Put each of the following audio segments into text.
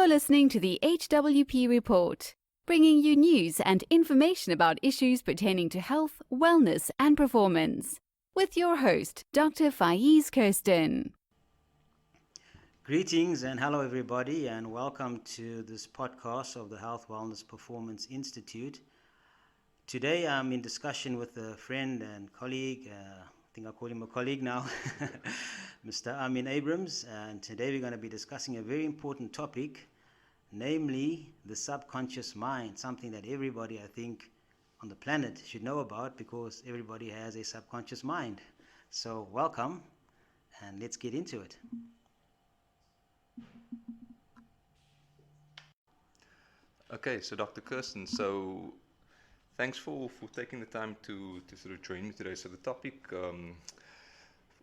listening to the HWP Report, bringing you news and information about issues pertaining to health, wellness, and performance, with your host, Dr. Faiz Kirsten. Greetings and hello everybody, and welcome to this podcast of the Health Wellness Performance Institute. Today I'm in discussion with a friend and colleague, I think I'll call him a colleague now, Mr. Amien Abrahams, and today we're going to be discussing a very important topic, namely the subconscious mind, something that everybody I think on the planet should know about because everybody has a subconscious mind. So welcome and let's get into it. Okay, so Dr. Kirsten, so thanks for taking the time to sort of join me today. So the topic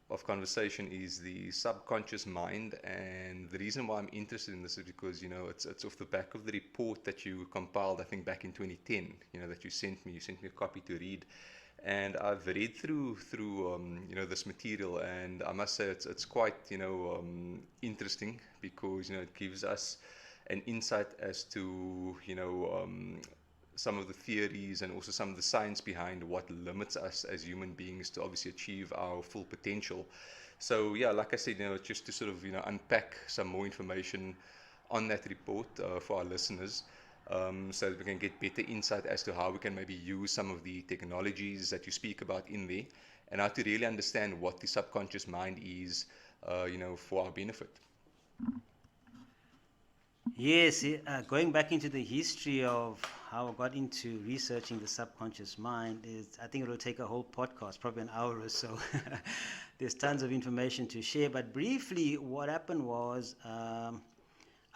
of conversation is the subconscious mind, and the reason why I'm interested in this is because, you know, it's off the back of the report that you compiled, I think back in 2010, you know, that you sent me a copy to read. And I've read through you know, this material, and I must say it's quite, you know, interesting because, you know, it gives us an insight as to, you know, some of the theories and also some of the science behind what limits us as human beings to obviously achieve our full potential. So yeah, like I said, you know, just to sort of, you know, unpack some more information on that report for our listeners, so that we can get better insight as to how we can maybe use some of the technologies that you speak about in there, and how to really understand what the subconscious mind is, you know, for our benefit. Yes, going back into the history of how I got into researching the subconscious mind I think it will take a whole podcast, probably an hour or so. There's tons of information to share, but briefly what happened was I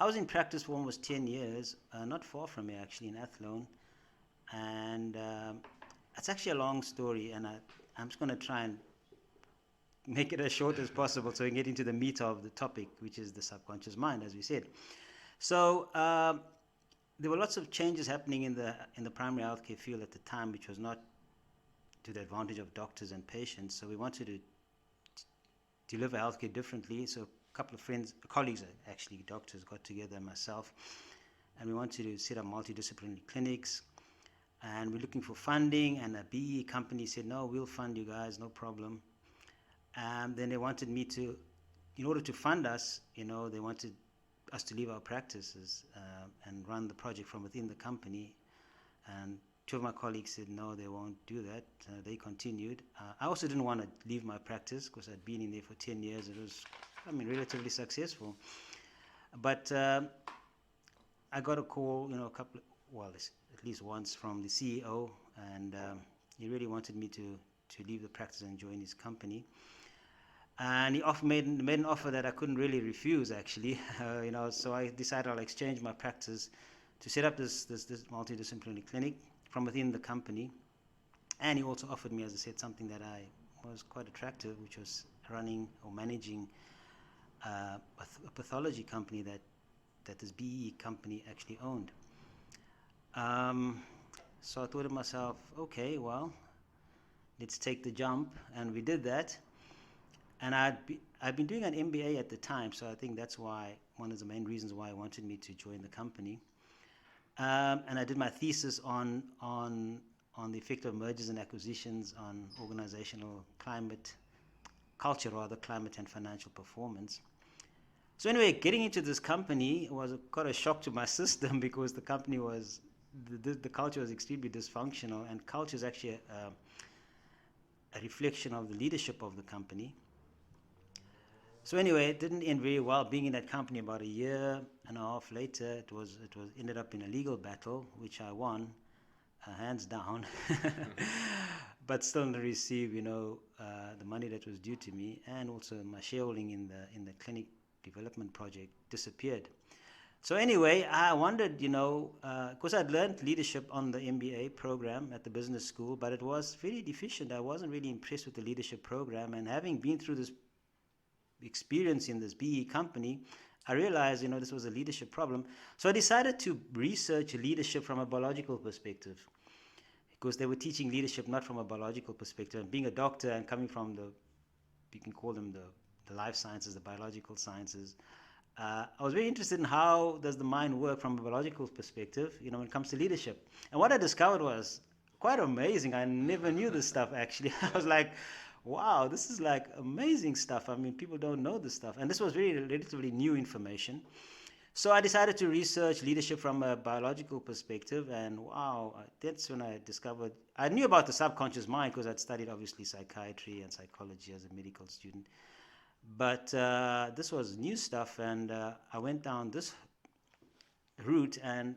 was in practice for almost 10 years, not far from here actually, in Athlone, and it's actually a long story, and I'm just going to try and make it as short as possible so we can get into the meat of the topic, which is the subconscious mind, as we said. So there were lots of changes happening in the primary healthcare field at the time, which was not to the advantage of doctors and patients. So we wanted to deliver healthcare differently. So a couple of colleagues, actually doctors, got together, and myself, and we wanted to set up multidisciplinary clinics. And we're looking for funding, and a BE company said, "No, we'll fund you guys, no problem." And then they wanted me to, in order to fund us, you know, they wanted us to leave our practices and run the project from within the company. And two of my colleagues said no, they won't do that. They continued. I also didn't want to leave my practice because I'd been in there for 10 years. It was, I mean, relatively successful. But I got a call, you know, at least once from the CEO, and he really wanted me to leave the practice and join his company. And he made an offer that I couldn't really refuse, actually. You know, so I decided I'll exchange my practice to set up this multidisciplinary clinic from within the company. And he also offered me, as I said, something that I was quite attractive, which was running or managing a pathology company that this BE company actually owned. So I thought to myself, okay, well, let's take the jump, and we did that. And I'd been doing an MBA at the time, so I think that's why, one of the main reasons why I wanted me to join the company. And I did my thesis on the effect of mergers and acquisitions on organizational climate and financial performance. So anyway, getting into this company was quite a shock to my system because the company was, the culture was extremely dysfunctional, and culture is actually a reflection of the leadership of the company. So anyway, it didn't end very well. Being in that company about a year and a half later, it ended up in a legal battle, which I won, hands down. But still didn't receive, you know, the money that was due to me, and also my shareholding in the clinic development project disappeared. So anyway, I wondered, you know, because I'd learned leadership on the MBA program at the business school, but it was very deficient. I wasn't really impressed with the leadership program, and having been through this experience in this BE company, I realized, you know, this was a leadership problem. So I decided to research leadership from a biological perspective, because they were teaching leadership not from a biological perspective. And being a doctor and coming from you can call them the life sciences, the biological sciences, I was very interested in how does the mind work from a biological perspective, when it comes to leadership. And what I discovered was quite amazing. I never knew this stuff actually. I was like, wow, this is like amazing stuff. I mean, people don't know this stuff. And this was very relatively new information. So I decided to research leadership from a biological perspective, and wow, that's when I discovered, I knew about the subconscious mind because I'd studied obviously psychiatry and psychology as a medical student. But this was new stuff, and I went down this route, and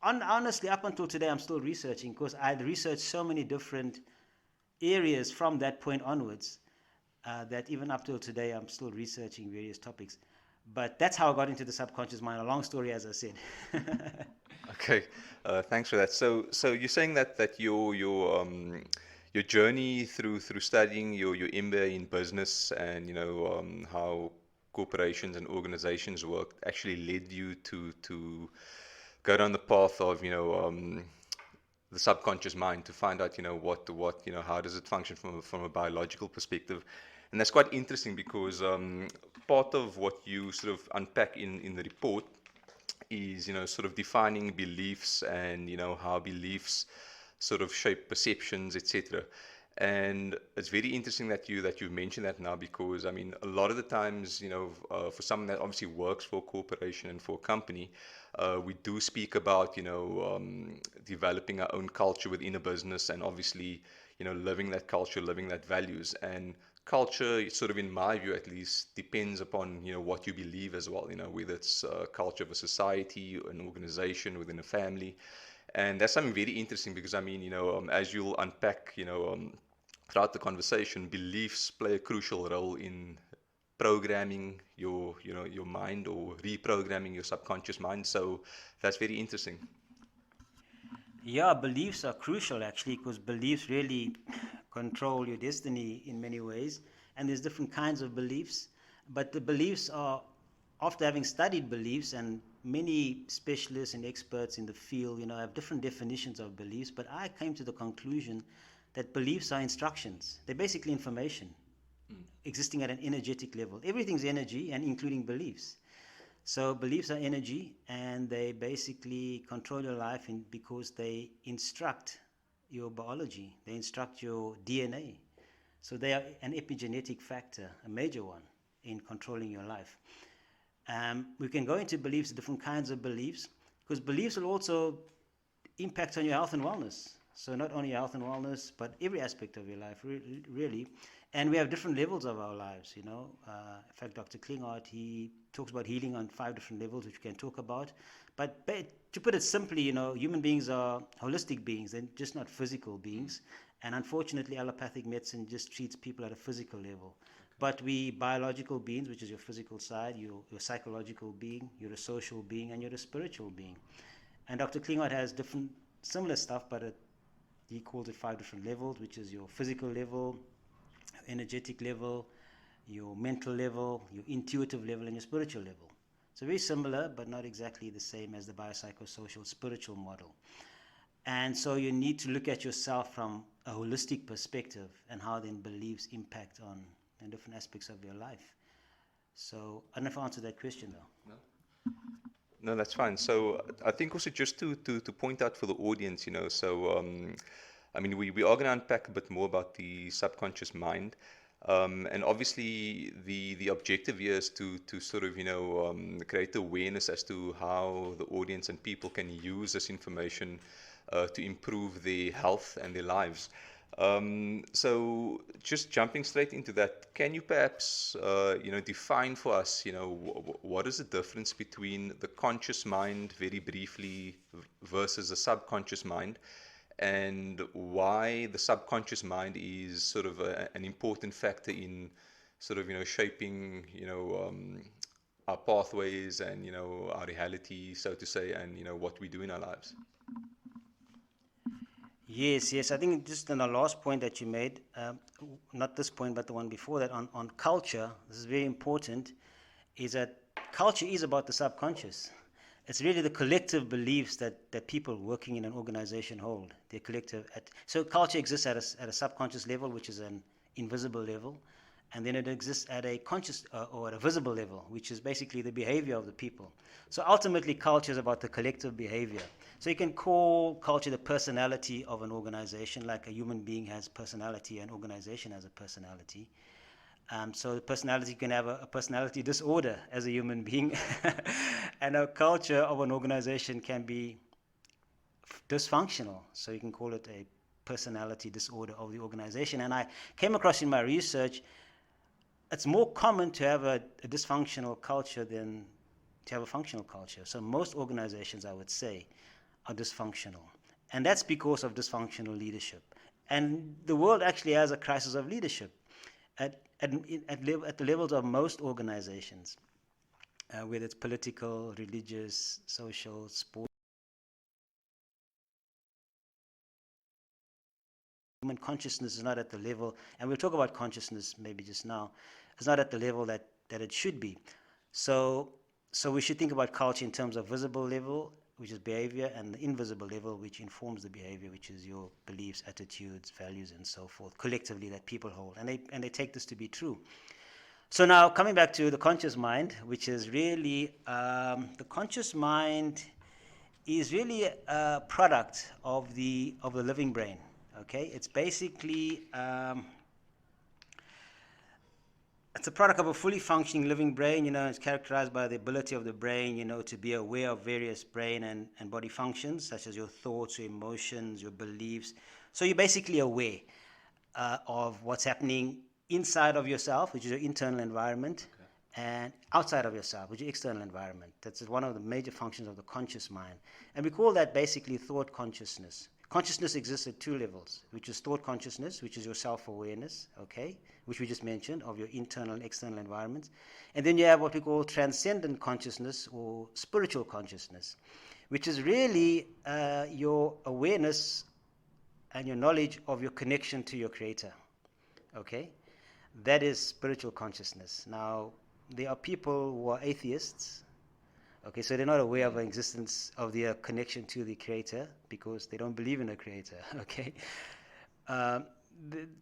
honestly, up until today, I'm still researching because I'd researched so many different areas from that point onwards that even up till today, I'm still researching various topics. But that's how I got into the subconscious mind. A long story, as I said. Okay, thanks for that. So you're saying that your journey through studying your MBA in business and how corporations and organizations work actually led you to go down the path of the subconscious mind to find out what how does it function from a biological perspective. And that's quite interesting because part of what you sort of unpack in the report is sort of defining beliefs and how beliefs sort of shape perceptions, etc. And it's very interesting that you've mentioned that now, because I mean a lot of the times for someone that obviously works for a corporation and for a company, we do speak about developing our own culture within a business, and obviously living that culture, living that values. And culture, sort of in my view at least, depends upon what you believe as well, whether it's culture of a society, an organization, within a family. And that's something very interesting because I mean as you'll unpack throughout the conversation, beliefs play a crucial role in programming your mind, or reprogramming your subconscious mind. So that's very interesting. Yeah, beliefs are crucial actually, because beliefs really control your destiny in many ways. And there's different kinds of beliefs, but the beliefs are, after having studied beliefs, and many specialists and experts in the field, have different definitions of beliefs, but I came to the conclusion that beliefs are instructions. They're basically information existing at an energetic level. Everything's energy, and including beliefs. So beliefs are energy, and they basically control your life because they instruct your biology. They instruct your DNA. So they are an epigenetic factor, a major one, in controlling your life. We can go into beliefs, different kinds of beliefs, because beliefs will also impact on your health and wellness. So not only your health and wellness, but every aspect of your life, really. And we have different levels of our lives, In fact, Dr. Klinghardt, he talks about healing on 5 different levels, which we can talk about. But to put it simply, human beings are holistic beings. They're just not physical beings. And unfortunately, allopathic medicine just treats people at a physical level. But we biological beings, which is your physical side, you're a psychological being, you're a social being, and you're a spiritual being. And Dr. Klinghardt has different, similar stuff, but he calls it 5 different levels, which is your physical level, energetic level, your mental level, your intuitive level, and your spiritual level. So very similar, but not exactly the same as the biopsychosocial spiritual model. And so you need to look at yourself from a holistic perspective, and how then beliefs impact on different aspects of your life. So I don't know if I answered that question though. No, that's fine. So I think also just to point out for the audience, so I mean, we are going to unpack a bit more about the subconscious mind. And obviously the objective here is to sort of, create awareness as to how the audience and people can use this information to improve their health and their lives. So just jumping straight into that, can you perhaps, define for us, what is the difference between the conscious mind, very briefly, versus the subconscious mind, and why the subconscious mind is sort of an important factor in sort of, shaping, our pathways and, our reality, so to say, and, what we do in our lives? Yes. I think just on the last point that you made, not this point, but the one before that, on culture, this is very important, is that culture is about the subconscious. It's really the collective beliefs that people working in an organization hold. They're collective. So culture exists at a subconscious level, which is an invisible level. and then it exists at a conscious or at a visible level, which is basically the behavior of the people. So ultimately, culture is about the collective behavior. So you can call culture the personality of an organization, like a human being has personality, an organization has a personality. So the personality can have a personality disorder as a human being, and a culture of an organization can be dysfunctional. So you can call it a personality disorder of the organization. And I came across in my research, it's more common to have a dysfunctional culture than to have a functional culture. So most organizations, I would say, are dysfunctional. And that's because of dysfunctional leadership. And the world actually has a crisis of leadership at the levels of most organizations, whether it's political, religious, social, sport. Human consciousness is not at the level, and we'll talk about consciousness maybe just now, it's not at the level that it should be. So we should think about culture in terms of visible level, which is behavior, and the invisible level, which informs the behavior, which is your beliefs, attitudes, values, and so forth, collectively, that people hold. And they take this to be true. So now, coming back to the conscious mind, which is really, the conscious mind is really a product of the living brain. Okay, it's basically it's a product of a fully functioning living brain. It's characterized by the ability of the brain, to be aware of various brain and body functions, such as your thoughts, your emotions, your beliefs. So you're basically aware of what's happening inside of yourself, which is your internal environment, and outside of yourself, which is your external environment. That's one of the major functions of the conscious mind. And we call that basically thought consciousness. Consciousness exists at two levels, which is thought consciousness, which is your self-awareness, okay, which we just mentioned, of your internal and external environments. And then you have what we call transcendent consciousness or spiritual consciousness, which is really your awareness and your knowledge of your connection to your Creator, okay? That is spiritual consciousness. Now, there are people who are atheists. Okay, so they're not aware of the existence of their connection to the Creator because they don't believe in a Creator, okay?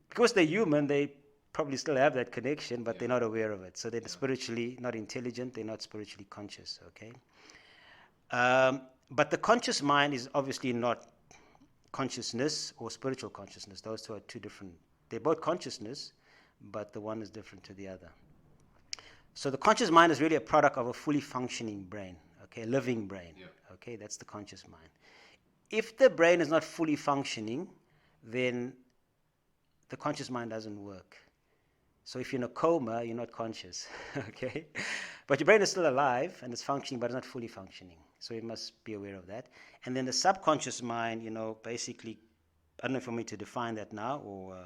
Because they're human, they probably still have that connection, but they're not aware of it. So they're spiritually not intelligent, they're not spiritually conscious, okay? But the conscious mind is obviously not consciousness or spiritual consciousness. Those two are two different. They're both consciousness, but the one is different to the other. So the conscious mind is really a product of a fully functioning brain, okay, a living brain, okay, that's the conscious mind. If the brain is not fully functioning, then the conscious mind doesn't work. So if you're in a coma, you're not conscious, okay? But your brain is still alive and it's functioning, but it's not fully functioning. So you must be aware of that. And then the subconscious mind, basically, I don't know if you want me to define that now or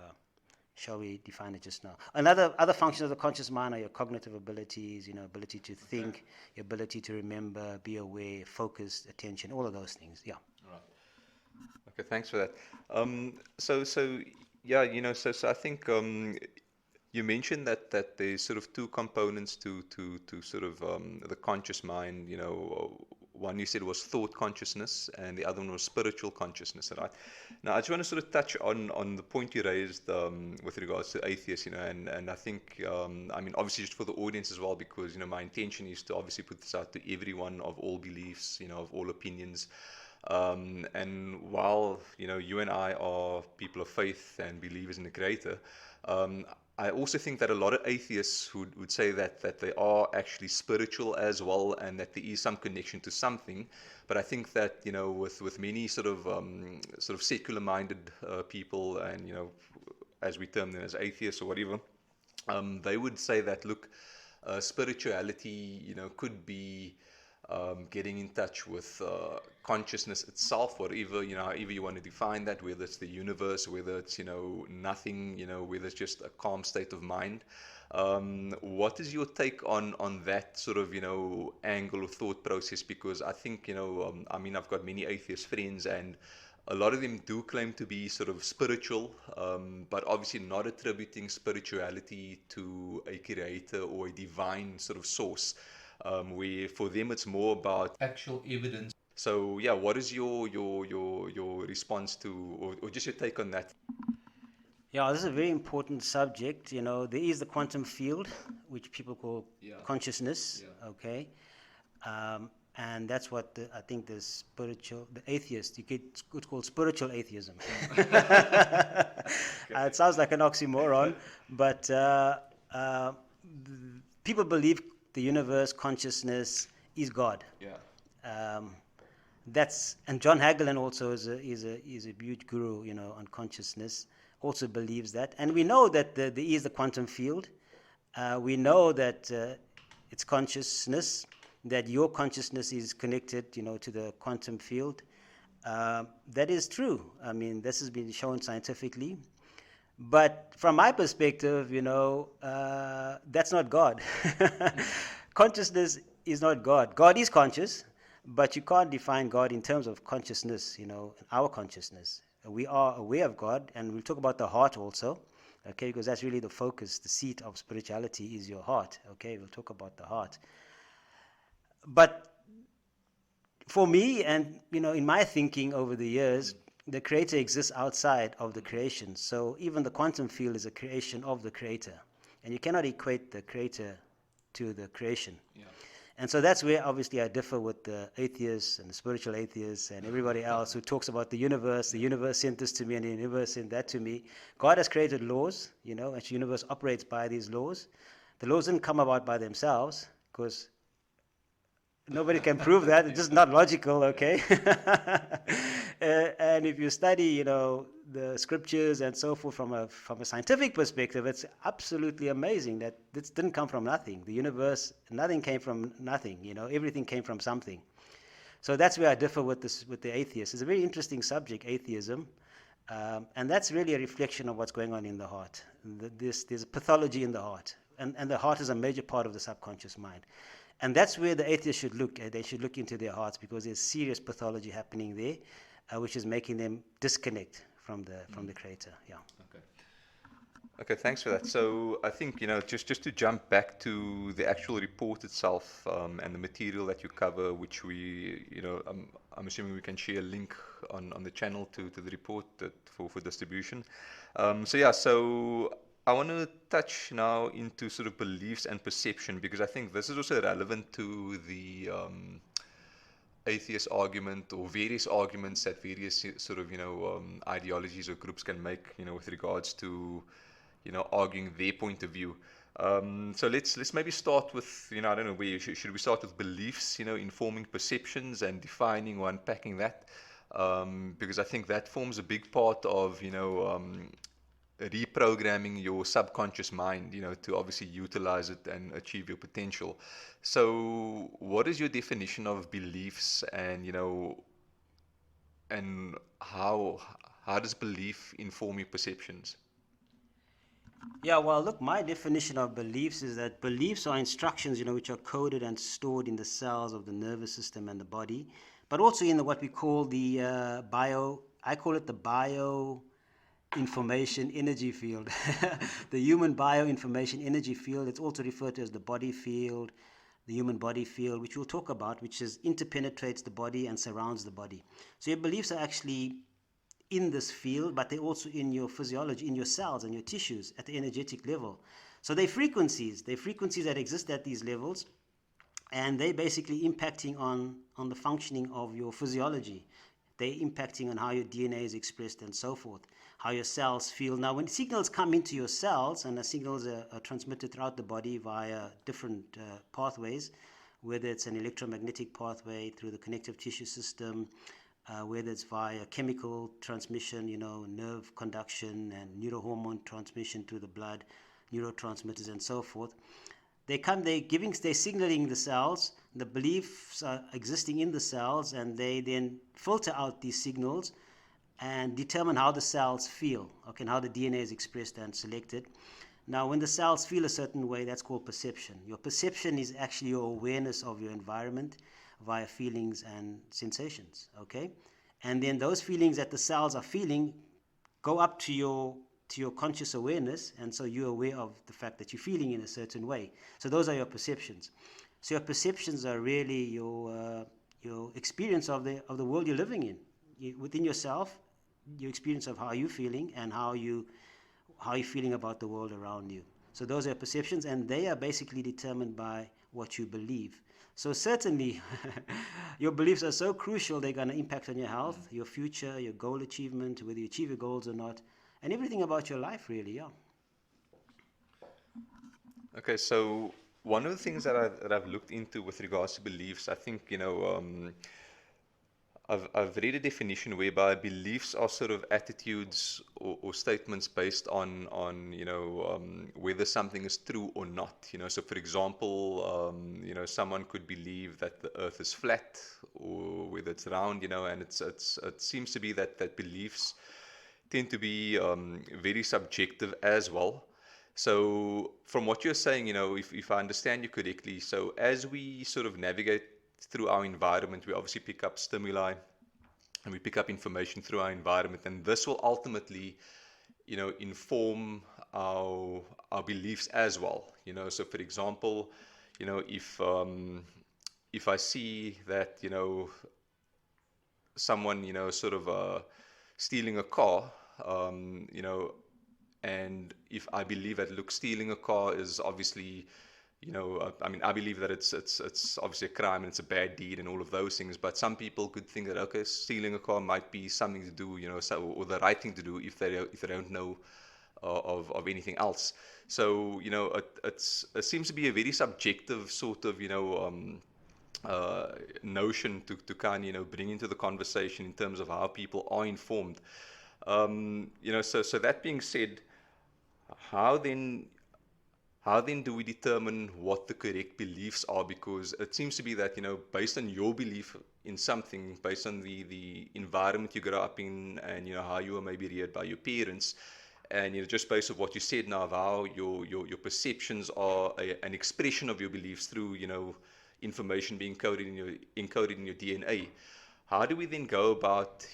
shall we define it just now? Other functions of the conscious mind are your cognitive abilities, ability to think, your ability to remember, be aware, focused, attention, all of those things. Yeah. Right. Okay, thanks for that. So I think you mentioned that there's sort of two components to sort of the conscious mind. One you said was thought consciousness, and the other one was spiritual consciousness. Right? Now, I just want to sort of touch on the point you raised with regards to atheists, and I think, obviously just for the audience as well, because, my intention is to obviously put this out to everyone of all beliefs, of all opinions. And while, you and I are people of faith and believers in the Creator, I also think that a lot of atheists would say that they are actually spiritual as well, and that there is some connection to something. But I think that with many sort of secular-minded people, and as we term them as atheists or whatever, they would say that look, spirituality could be getting in touch with consciousness itself, whatever, however you want to define that, whether it's the universe, whether it's, nothing, whether it's just a calm state of mind. What is your take on that sort of, angle or thought process? Because I think, I've got many atheist friends, and a lot of them do claim to be sort of spiritual, but obviously not attributing spirituality to a creator or a divine sort of source. Where for them it's more about actual evidence. So yeah, what is your response to, or just your take on that? Yeah, this is a very important subject. You know, there is the quantum field, which people call consciousness. Okay, and that's what I think the atheist, it's called spiritual atheism. It sounds like an oxymoron, but people believe the universe, consciousness, is God. Um, and John Hagelin also is a huge guru, you know, on consciousness. Also believes that, and we know that there is the quantum field. We know that it's consciousness, that your consciousness is connected, you know, to the quantum field. That is true. I mean, this has been shown scientifically. But from my perspective, you know, that's not God. Consciousness is not God. God is conscious, but you can't define God in terms of consciousness, you know, our consciousness. We are aware of God, and we'll talk about the heart also, okay, because that's really the focus, the seat of spirituality is your heart, okay? We'll talk about the heart. But for me, and, you know, in my thinking over the years, the creator exists outside of the creation. So even the quantum field is a creation of the creator. And you cannot equate the creator to the creation. Yeah. And so that's where obviously I differ with the atheists and the spiritual atheists and everybody else who talks about the universe sent this to me and the universe sent that to me. God has created laws, you know, and the universe operates by these laws. The laws didn't come about by themselves because nobody can prove that. It's just not logical, okay? And if you study, you know, the scriptures and so forth from a scientific perspective, it's absolutely amazing that this didn't come from nothing. The universe, nothing came from nothing, you know, everything came from something. So that's where I differ with the atheists. It's a very interesting subject, atheism, and that's really a reflection of what's going on in the heart. There's a pathology in the heart, and the heart is a major part of the subconscious mind. And that's where the atheists should look. They should look into their hearts because there's serious pathology happening there, which is making them disconnect from the creator. Yeah. Okay, thanks for that. So I think, you know, just to jump back to the actual report itself and the material that you cover, which we, you know, I'm assuming we can share a link on the channel to the report for distribution. So I want to touch now into sort of beliefs and perception, because I think this is also relevant to the atheist argument or various arguments that various sort of, you know, ideologies or groups can make, you know, with regards to, you know, arguing their point of view. So let's maybe start with, you know, I don't know, should we start with beliefs, you know, informing perceptions and defining or unpacking that? Because I think that forms a big part of, you know, reprogramming your subconscious mind, you know, to obviously utilize it and achieve your potential. So what is your definition of beliefs, and, you know, and how does belief inform your perceptions? Yeah, well, look, my definition of beliefs is that beliefs are instructions, you know, which are coded and stored in the cells of the nervous system and the body, but also in what we call the I call it the bioinformation energy field, the human bioinformation energy field. It's also referred to as the body field, the human body field, which we'll talk about, which interpenetrates the body and surrounds the body. So your beliefs are actually in this field, but they're also in your physiology, in your cells and your tissues at the energetic level. So they're frequencies that exist at these levels, and they're basically impacting on the functioning of your physiology. They're impacting on how your DNA is expressed and so forth, how your cells feel. Now, when signals come into your cells, and the signals are transmitted throughout the body via different pathways, whether it's an electromagnetic pathway through the connective tissue system, whether it's via chemical transmission, you know, nerve conduction and neurohormone transmission through the blood, neurotransmitters and so forth. They're signaling the cells. The beliefs are existing in the cells, and they then filter out these signals and determine how the cells feel, okay, and how the DNA is expressed and selected. Now, when the cells feel a certain way, that's called perception. Your perception is actually your awareness of your environment via feelings and sensations, okay? And then those feelings that the cells are feeling go up to your conscious awareness, and so you're aware of the fact that you're feeling in a certain way. So those are your perceptions. So your perceptions are really your experience of the world you're living in. Within yourself, your experience of how you're feeling and how you're feeling about the world around you. So those are perceptions, and they are basically determined by what you believe. So certainly, your beliefs are so crucial, they're going to impact on your health, your future, your goal achievement, whether you achieve your goals or not, and everything about your life, really, yeah. Okay, so one of the things that I've looked into with regards to beliefs, I think, I've read a definition whereby beliefs are sort of attitudes or statements based on whether something is true or not. So for example, someone could believe that the earth is flat or whether it's round, and it seems to be that beliefs tend to be very subjective as well. So from what you're saying, if I understand you correctly, so as we sort of navigate through our environment, we obviously pick up stimuli and we pick up information through our environment, and this will ultimately, inform our beliefs as well. So for example, if I see that, someone, sort of stealing a car, and if I believe that, look, stealing a car is obviously, I believe that it's obviously a crime and it's a bad deed and all of those things. But some people could think that, okay, stealing a car might be something to do, or the right thing to do if they don't know of anything else. So it seems to be a very subjective sort of notion to kind of bring into the conversation in terms of how people are informed. So that being said, how then do we determine what the correct beliefs are? Because it seems to be that, based on your belief in something, based on the environment you grow up in, and, how you were maybe reared by your parents, and, just based on what you said now of how your perceptions are an expression of your beliefs through, information being encoded in your DNA. How do we then go about,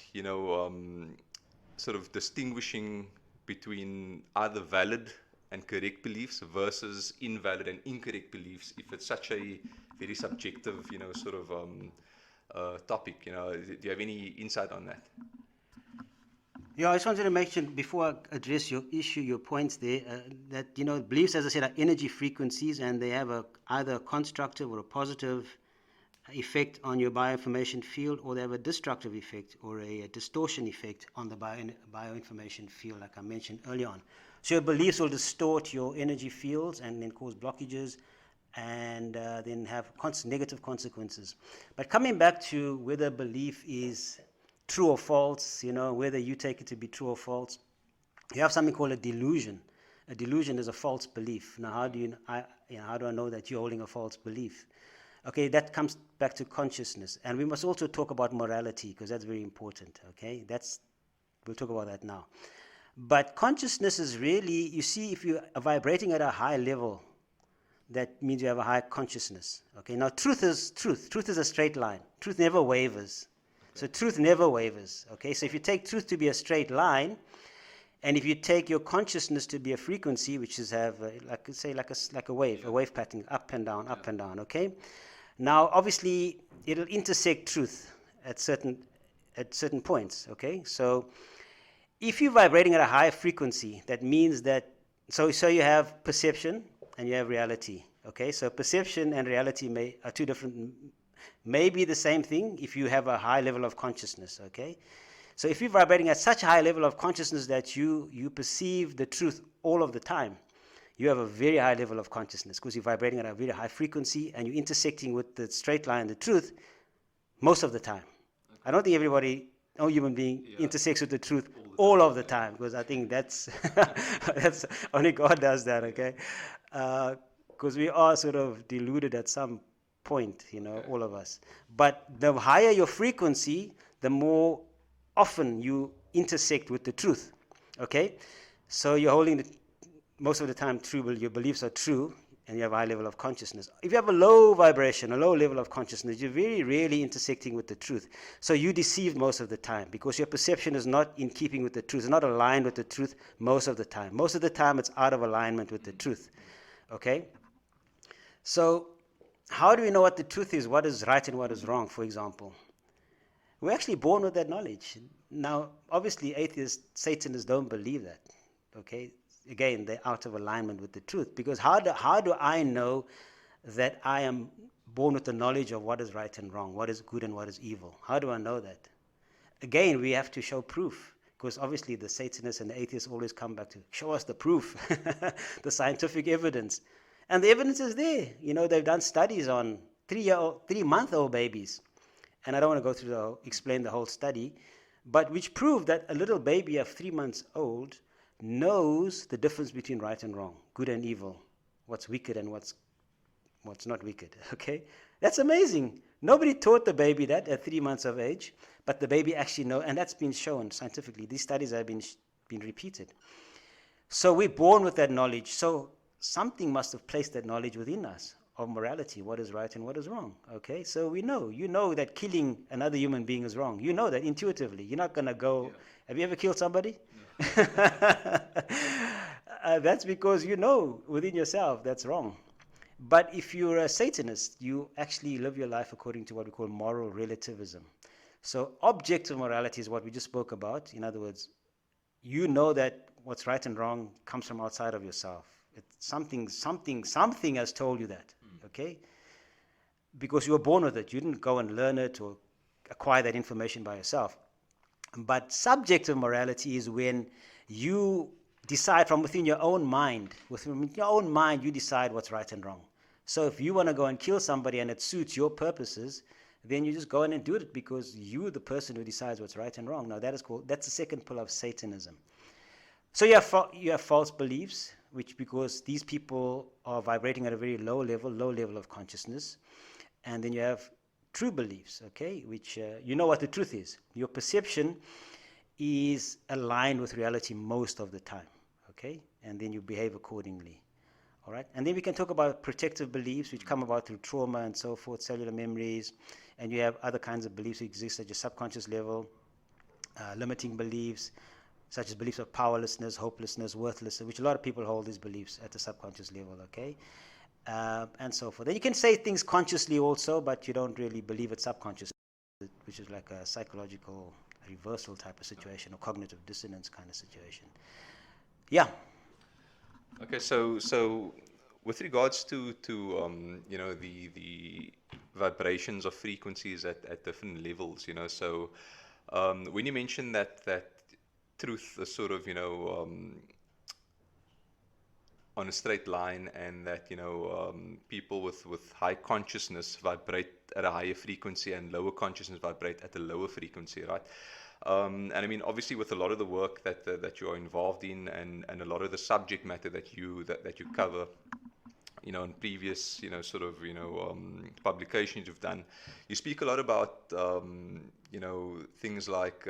sort of distinguishing between either valid and correct beliefs versus invalid and incorrect beliefs, if it's such a very subjective, sort of topic? Do you have any insight on that? Yeah, I just wanted to mention, before I address your issue, your points there, that, beliefs, as I said, are energy frequencies, and they have either a constructive or a positive effect on your bioinformation field, or they have a destructive effect or a distortion effect on the bioinformation field, like I mentioned earlier on. So your beliefs will distort your energy fields and then cause blockages, and then have negative consequences. But coming back to whether belief is true or false, whether you take it to be true or false, you have something called a delusion. A delusion is a false belief. Now, how do I know that you're holding a false belief? Okay, that comes back to consciousness. And we must also talk about morality, because that's very important, okay? We'll talk about that now. But consciousness is really, you see, if you are vibrating at a high level, that means you have a high consciousness, okay? Now, truth is truth. Truth is a straight line. Truth never wavers. Okay. So truth never wavers, okay? So if you take truth to be a straight line, and if you take your consciousness to be a frequency, which is like a wave, yeah, a wave pattern, up and down, up and down, okay? Now, obviously, it'll intersect truth at certain points, okay? So if you're vibrating at a high frequency, that means that, so you have perception and you have reality, okay? So perception and reality may be the same thing if you have a high level of consciousness, okay? So if you're vibrating at such a high level of consciousness that you perceive the truth all of the time, you have a very high level of consciousness, because you're vibrating at a very high frequency and you're intersecting with the straight line, the truth, most of the time. Okay. I don't think no human being intersects with the truth all of the time, because I think that's only God does that, okay? Because we are sort of deluded at some point, okay, all of us. But the higher your frequency, the more often you intersect with the truth, okay? So you're holding most of the time true, your beliefs are true, and you have a high level of consciousness. If you have a low vibration, a low level of consciousness, you're very rarely intersecting with the truth. So you're deceived most of the time, because your perception is not in keeping with the truth. It's not aligned with the truth most of the time. Most of the time, it's out of alignment with the truth, okay? So how do we know what the truth is, what is right and what is wrong, for example? We're actually born with that knowledge. Now, obviously, atheists, Satanists don't believe that, okay? again, they're out of alignment with the truth. Because how do I know that I am born with the knowledge of what is right and wrong, what is good and what is evil? How do I know that? Again, we have to show proof, because obviously the Satanists and the atheists always come back to show us the proof, the scientific evidence. And the evidence is there. They've done studies on 3-month-old babies. And I don't want to go through explain the whole study, but which prove that a little baby of 3 months old knows the difference between right and wrong, good and evil, what's wicked and what's not wicked. Okay, that's amazing. Nobody taught the baby that at 3 months of age, but the baby actually knows, and that's been shown scientifically. These studies have been repeated. So we're born with that knowledge. So something must have placed that knowledge within us of morality, what is right and what is wrong. Okay, so we know. You know that killing another human being is wrong. You know that intuitively. You're not going to go. Yeah. Have you ever killed somebody? No. That's because you know within yourself that's wrong. But if you're a Satanist, you actually live your life according to what we call moral relativism. So objective morality is what we just spoke about. In other words, you know that what's right and wrong comes from outside of yourself. It's something has told you that, okay? Because you were born with it. You didn't go and learn it or acquire that information by yourself. But subjective morality is when you decide from within your own mind. Within your own mind, you decide what's right and wrong. So if you want to go and kill somebody and it suits your purposes, then you just go in and do it because you're the person who decides what's right and wrong. Now that's the second pillar of Satanism. So you have false beliefs, which because these people are vibrating at a very low level of consciousness. And then you have true beliefs, okay, which you know what the truth is. Your perception is aligned with reality most of the time, okay? And then you behave accordingly, all right? And then we can talk about protective beliefs, which come about through trauma and so forth, cellular memories, and you have other kinds of beliefs that exist at your subconscious level, limiting beliefs, such as beliefs of powerlessness, hopelessness, worthlessness, which a lot of people hold these beliefs at the subconscious level, okay? And so forth. Then you can say things consciously also, but you don't really believe it subconsciously, which is like a psychological reversal type of situation or cognitive dissonance kind of situation. Yeah. Okay, so with regards to the vibrations of frequencies at different levels, so when you mention that truth is sort of on a straight line, and that people with high consciousness vibrate at a higher frequency and lower consciousness vibrate at a lower frequency, right? And I mean, obviously, with a lot of the work that you are involved in, and a lot of the subject matter that you cover, in previous publications you've done, you speak a lot about things like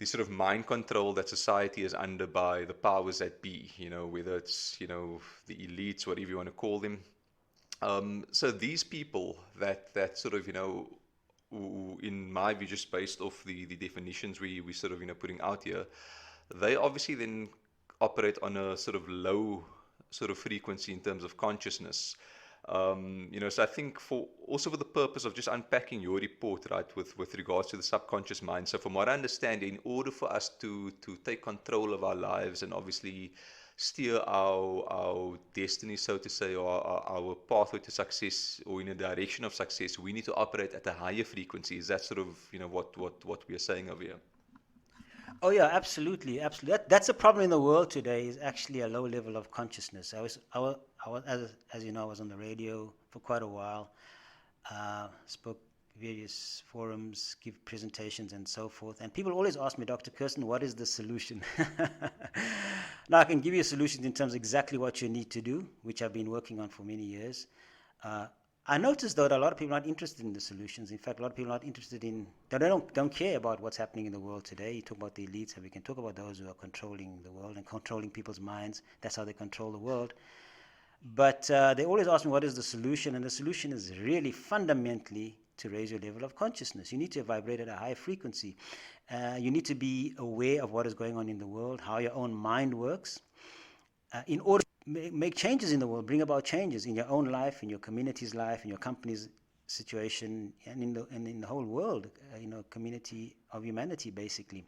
the sort of mind control that society is under by the powers that be, whether it's, the elites, whatever you want to call them. So these people that sort of, who, in my view, just based off the definitions we sort of, putting out here, they obviously then operate on a sort of low sort of frequency in terms of consciousness. So I think for the purpose of just unpacking your report, right, with regards to the subconscious mind. So from what I understand, in order for us to take control of our lives and obviously steer our destiny, so to say, or our pathway to success, or in a direction of success, we need to operate at a higher frequency. Is that sort of what we are saying over here? Oh yeah, absolutely. That's a problem in the world today. Is actually a low level of consciousness. I was as you know, I was on the radio for quite a while. Spoke various forums, give presentations, and so forth. And people always ask me, Dr. Kirsten, what is the solution? Now I can give you a solution in terms of exactly what you need to do, which I've been working on for many years. I noticed, though, that a lot of people are not interested in the solutions. In fact, a lot of people are not interested in, they don't care about what's happening in the world today. You talk about the elites, and we can talk about those who are controlling the world and controlling people's minds. That's how they control the world. But they always ask me, what is the solution? And the solution is really fundamentally to raise your level of consciousness. You need to vibrate at a high frequency. You need to be aware of what is going on in the world, how your own mind works, in order to make changes in the world, bring about changes in your own life, in your community's life, in your company's situation, and in the whole world, community of humanity, basically.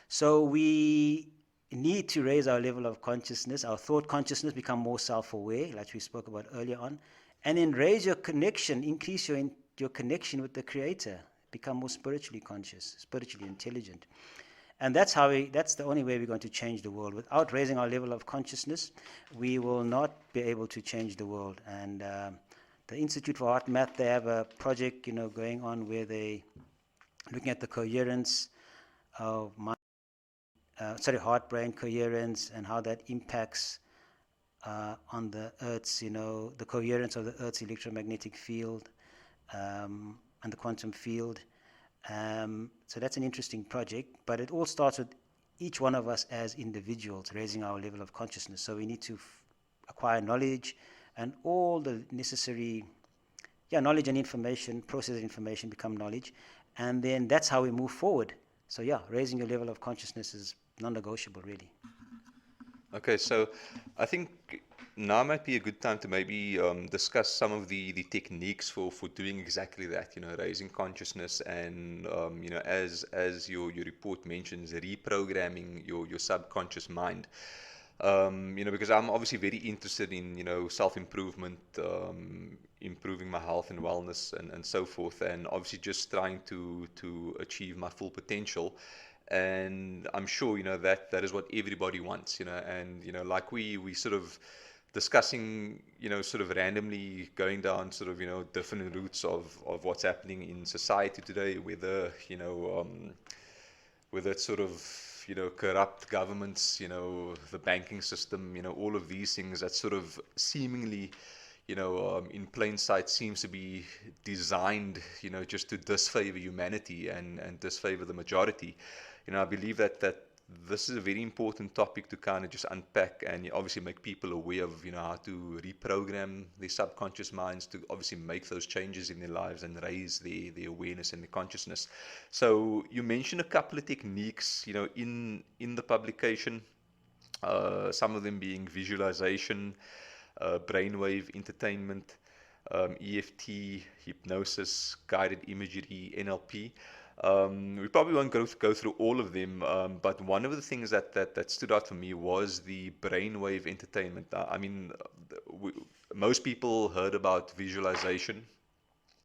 So we need to raise our level of consciousness, our thought consciousness, become more self-aware, like we spoke about earlier on, and then raise your connection, increase your connection with the Creator, become more spiritually conscious, spiritually intelligent. And that's the only way we're going to change the world. Without raising our level of consciousness, we will not be able to change the world. And the Institute for Heart Math, they have a project, going on where they looking at the coherence of heart-brain coherence and how that impacts on the Earth's, the coherence of the Earth's electromagnetic field and the quantum field. So that's an interesting project, but it all starts with each one of us as individuals raising our level of consciousness. So we need to acquire knowledge and all the necessary knowledge and information, process information become knowledge, and then that's how we move forward. So raising your level of consciousness is non-negotiable, really. Okay, so I think now might be a good time to maybe discuss some of the techniques for doing exactly that, raising consciousness and, as your report mentions, reprogramming your subconscious mind. Because I'm obviously very interested in, self-improvement, improving my health and wellness and so forth, and obviously just trying to achieve my full potential. And I'm sure, that is what everybody wants, and, like we sort of discussing, sort of randomly going down sort of, different routes of what's happening in society today, whether, whether it's sort of, corrupt governments, the banking system, all of these things that sort of seemingly, in plain sight seems to be designed, just to disfavor humanity and disfavor the majority. I believe that this is a very important topic to kind of just unpack and obviously make people aware of, how to reprogram their subconscious minds to obviously make those changes in their lives and raise their awareness and their consciousness. So you mentioned a couple of techniques, in the publication, some of them being visualization, brainwave entertainment, EFT, hypnosis, guided imagery, NLP. We probably won't go through all of them, but one of the things that stood out for me was the brainwave entertainment. I mean, most people heard about visualization,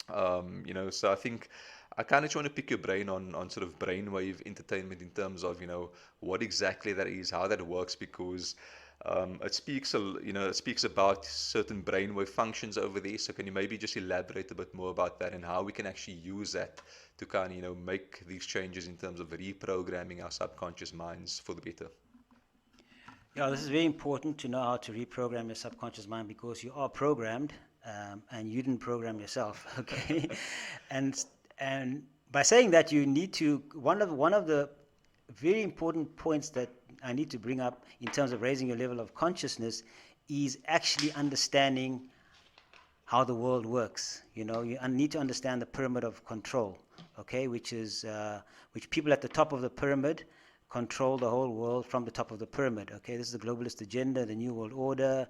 so I think I kind of just want to pick your brain on sort of brainwave entertainment in terms of, what exactly that is, how that works, because it speaks about certain brainwave functions over there. So can you maybe just elaborate a bit more about that and how we can actually use that to kind of, make these changes in terms of reprogramming our subconscious minds for the better? Yeah, this is very important to know how to reprogram your subconscious mind, because you are programmed, and you didn't program yourself, okay? and by saying that, you need to, one of the very important points that I need to bring up in terms of raising your level of consciousness is actually understanding how the world works. You need to understand the pyramid of control, okay, which people at the top of the pyramid control the whole world from the top of the pyramid, okay? This is the globalist agenda, the New World Order,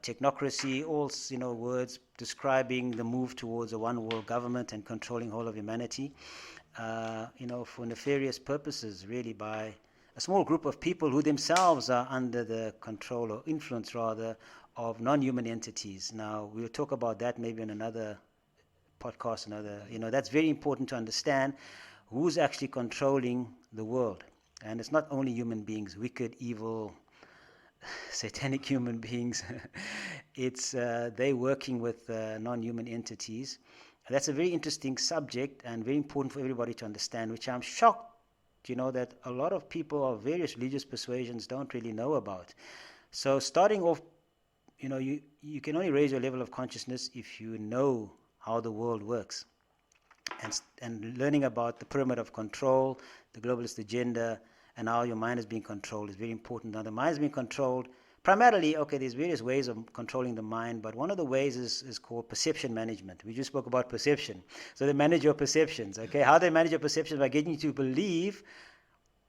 technocracy, all, words describing the move towards a one world government and controlling whole of humanity, for nefarious purposes, really, by a small group of people who themselves are under the control or influence, rather, of non-human entities. Now, we'll talk about that maybe in another podcast, that's very important to understand who's actually controlling the world. And it's not only human beings, wicked, evil, satanic human beings. It's they working with non-human entities. That's a very interesting subject and very important for everybody to understand, which I'm shocked, that a lot of people of various religious persuasions don't really know about. So starting off, you can only raise your level of consciousness if you know how the world works. And learning about the pyramid of control, the globalist agenda, and how your mind is being controlled is very important. Now, the mind is being controlled primarily, there's various ways of controlling the mind, but one of the ways is called perception management. We just spoke about perception. So they manage your perceptions, okay? How they manage your perceptions? By getting you to believe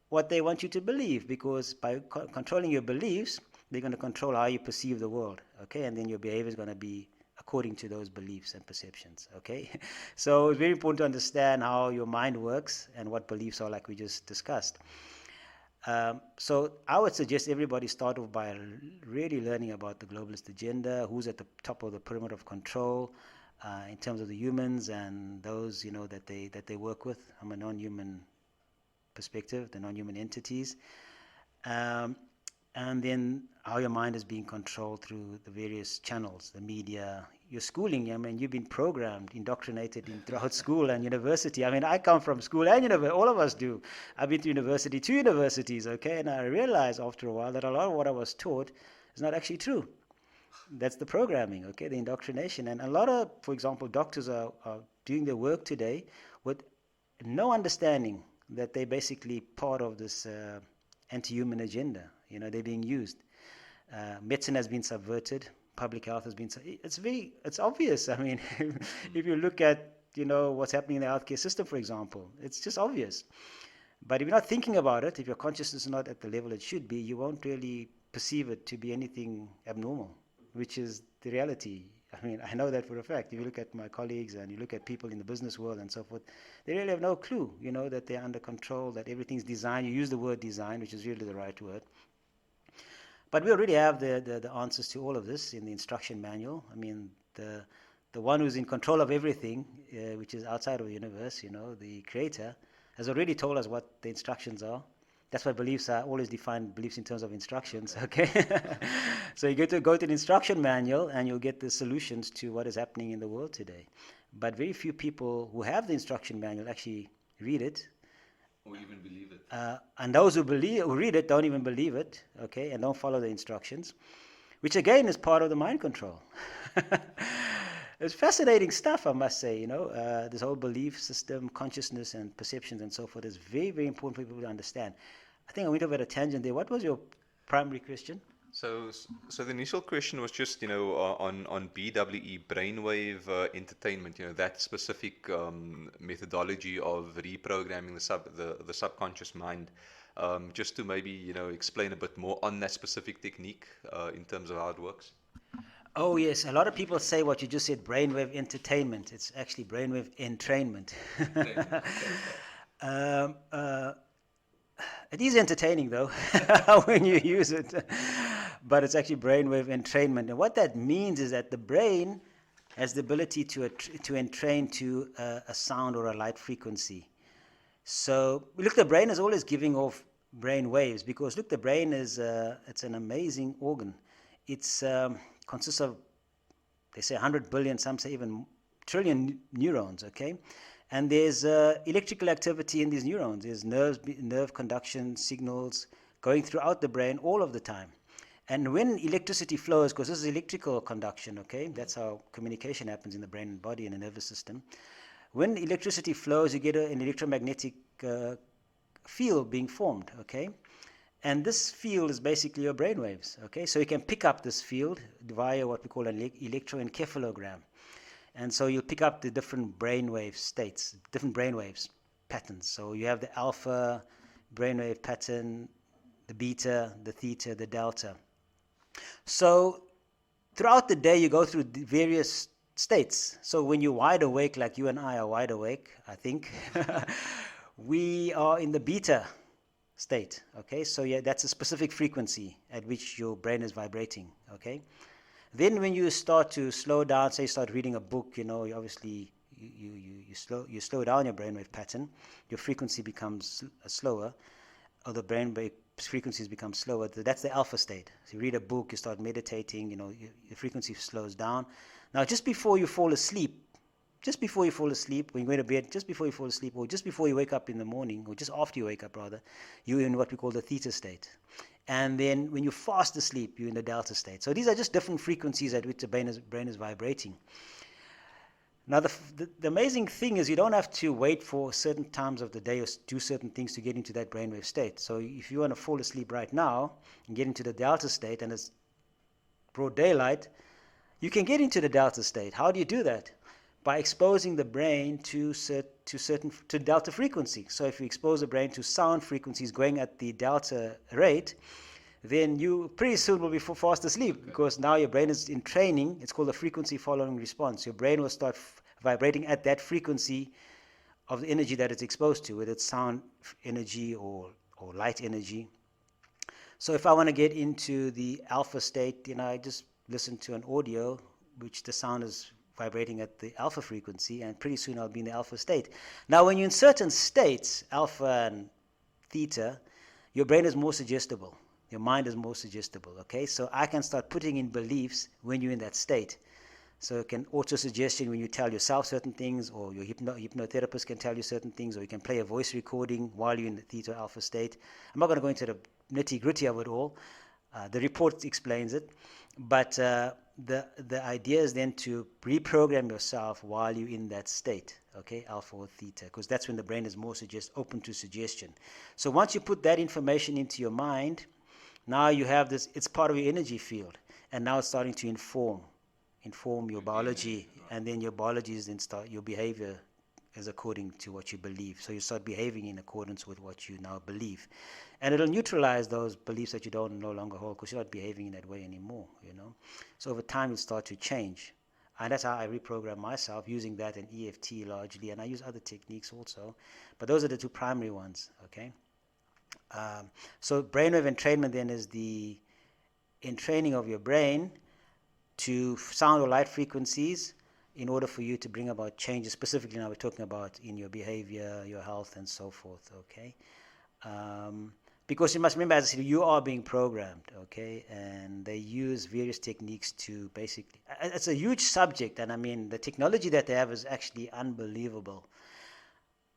what they want you to believe, because by controlling your beliefs, they're going to control how you perceive the world, okay? And then your behavior is going to be according to those beliefs and perceptions, okay? So it's very important to understand how your mind works and what beliefs are, like we just discussed. So I would suggest everybody start off by really learning about the globalist agenda, who's at the top of the pyramid of control in terms of the humans and those that they work with from a non-human perspective, the non-human entities, um, and then how your mind is being controlled through the various channels, the media, your schooling. I mean, you've been programmed, indoctrinated throughout school and university. I mean, I come from school and university. All of us do. I've been to university, 2 universities, okay, and I realized after a while that a lot of what I was taught is not actually true. That's the programming, okay, the indoctrination. And a lot of, for example, doctors are doing their work today with no understanding that they're basically part of this anti-human agenda. They're being used. Medicine has been subverted. Public health has been. It's obvious. I mean, if you look at what's happening in the healthcare system, for example, it's just obvious. But if you're not thinking about it, if your consciousness is not at the level it should be, you won't really perceive it to be anything abnormal, which is the reality. I mean, I know that for a fact. If you look at my colleagues and you look at people in the business world and so forth, they really have no clue, that they're under control, that everything's designed. You use the word design, which is really the right word. But we already have the answers to all of this in the instruction manual. I mean, the one who's in control of everything, which is outside of the universe, the creator, has already told us what the instructions are. That's why beliefs are always defined, beliefs in terms of instructions, okay? So you get to go to the instruction manual and you'll get the solutions to what is happening in the world today. But very few people who have the instruction manual actually read it. Or even believe it. And those who read it don't even believe it, okay, and don't follow the instructions, which again is part of the mind control. It's fascinating stuff, I must say. This whole belief system, consciousness, and perceptions and so forth is very, very important for people to understand. I think I went over at a tangent there. What was your primary question? So the initial question was just, on BWE, brainwave entertainment, that specific methodology of reprogramming the subconscious mind. Just to maybe, explain a bit more on that specific technique in terms of how it works. Oh, yes. A lot of people say what you just said, brainwave entertainment. It's actually brainwave entrainment. It is entertaining, though, when you use it. But it's actually brainwave entrainment. And what that means is that the brain has the ability to entrain to a sound or a light frequency. So, look, the brain is always giving off brain waves because, look, the brain is it's an amazing organ. It's consists of, they say 100 billion, some say even trillion neurons, okay? And there's electrical activity in these neurons. There's nerve conduction signals going throughout the brain all of the time. And when electricity flows, because this is electrical conduction, okay? That's how communication happens in the brain and body and the nervous system. When electricity flows, you get an electromagnetic field being formed, okay? And this field is basically your brain waves, okay? So you can pick up this field via what we call an electroencephalogram. And so you'll pick up the different brainwave states, different brainwaves patterns. So you have the alpha brainwave pattern, the beta, the theta, the delta. So throughout the day, you go through the various states. So when you're wide awake, like you and I are wide awake, I think, we are in the beta state, okay? So yeah, that's a specific frequency at which your brain is vibrating, okay? Then when you start to slow down, say you start reading a book, you obviously you slow down your brainwave pattern, your frequency becomes slower, or the brainwave frequencies become slower. That's the alpha state. So you read a book, you start meditating, your frequency slows down. Now just before you fall asleep, when you go to bed, just before you fall asleep, or just before you wake up in the morning, or just after you wake up rather, you're in what we call the theta state. And then when you're fast asleep, you're in the delta state. So these are just different frequencies at which the brain is vibrating. Now the amazing thing is you don't have to wait for certain times of the day or do certain things to get into that brainwave state. So if you want to fall asleep right now and get into the delta state and it's broad daylight, you can get into the delta state. How do you do that? By exposing the brain to delta frequency. So if you expose the brain to sound frequencies going at the delta rate, then you pretty soon will be fast asleep because now your brain is in training. It's called a frequency following response. Your brain will start vibrating at that frequency of the energy that it's exposed to, whether it's sound energy or or light energy. So if I want to get into the alpha state, I just listen to an audio, which the sound is vibrating at the alpha frequency, and pretty soon I'll be in the alpha state. Now, when you're in certain states, alpha and theta, your brain is more suggestible. Your mind is more suggestible, okay? So I can start putting in beliefs when you're in that state. So it can auto-suggestion when you tell yourself certain things, or your hypnotherapist can tell you certain things, or you can play a voice recording while you're in the theta alpha state. I'm not going to go into the nitty-gritty of it all. The report explains it. But the idea is then to reprogram yourself while you're in that state, okay, alpha or theta, because that's when the brain is more open to suggestion. So once you put that information into your mind, now you have this, it's part of your energy field, and now it's starting to inform your biology, and then your biology is then start, your behavior is according to what you believe. So you start behaving in accordance with what you now believe. And it'll neutralize those beliefs that you don't no longer hold, because you're not behaving in that way anymore, So over time, you'll start to change. And that's how I reprogram myself, using that and EFT largely. And I use other techniques also. But those are the two primary ones, okay? So brainwave entrainment then is the entraining of your brain to sound or light frequencies in order for you to bring about changes. Specifically now we're talking about in your behavior, your health, and so forth, okay? Because you must remember, as I said, you are being programmed, okay? And they use various techniques to basically, it's a huge subject, and I mean, the technology that they have is actually unbelievable.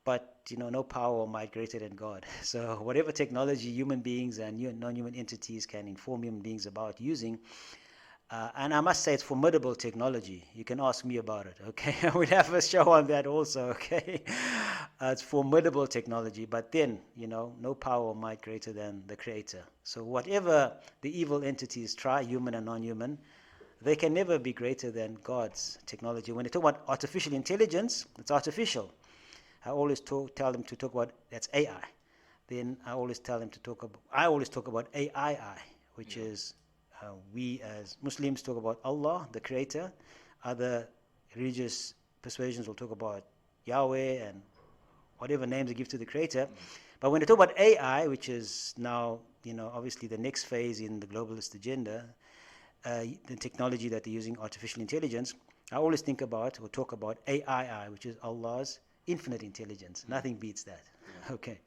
But, no power or might greater than God. So whatever technology human beings and non-human entities can inform human beings about using, and I must say it's formidable technology. You can ask me about it, okay? We'll have a show on that also, okay? It's formidable technology, but then, no power or might greater than the Creator. So whatever the evil entities try, human and non-human, they can never be greater than God's technology. When they talk about artificial intelligence, it's artificial. I always tell them to talk about, that's AI. Then I always tell them to talk about AII, which is, we as Muslims talk about Allah, the Creator. Other religious persuasions will talk about Yahweh and whatever names they give to the Creator. But when they talk about AI, which is now, obviously the next phase in the globalist agenda, the technology that they're using, artificial intelligence, I always think about or talk about AII, which is Allah's infinite intelligence. Nothing beats that. Yeah. Okay.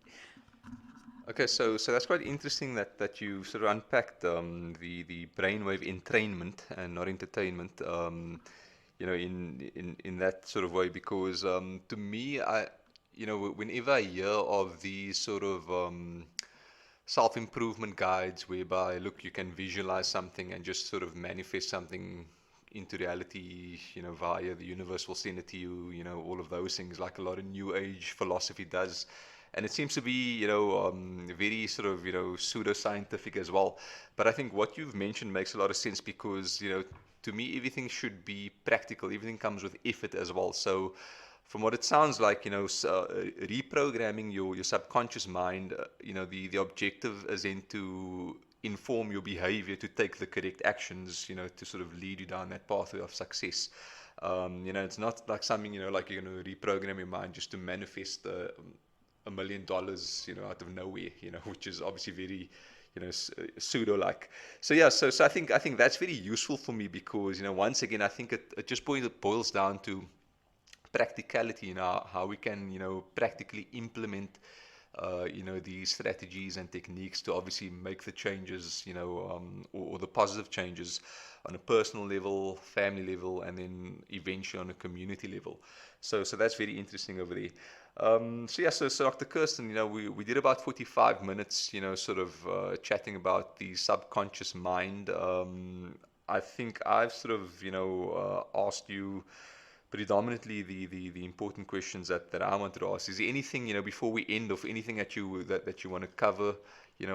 Okay, so that's quite interesting that you sort of unpacked the brainwave entrainment and not entertainment, in that sort of way, because to me, whenever I hear of these sort of self-improvement guides whereby, look, you can visualize something and just sort of manifest something into reality, via the universe will send it to you, all of those things, like a lot of New Age philosophy does. And it seems to be, very sort of, pseudo-scientific as well. But I think what you've mentioned makes a lot of sense because, to me, everything should be practical. Everything comes with effort as well. So from what it sounds like, reprogramming your subconscious mind, the objective is then to inform your behavior to take the correct actions, to sort of lead you down that pathway of success. It's not like something, like you're going to reprogram your mind just to manifest $1 million, out of nowhere, which is obviously very, pseudo-like. So yeah, so I think that's very useful for me because, once again, I think it just boils down to practicality, how we can, practically implement, these strategies and techniques to obviously make the changes, or the positive changes on a personal level, family level, and then eventually on a community level. So that's very interesting over there. So Dr. Kirsten, we did about 45 minutes, sort of chatting about the subconscious mind. I think I've sort of, asked you predominantly the important questions that I wanted to ask. Is there anything, before we end off, anything that you want to cover,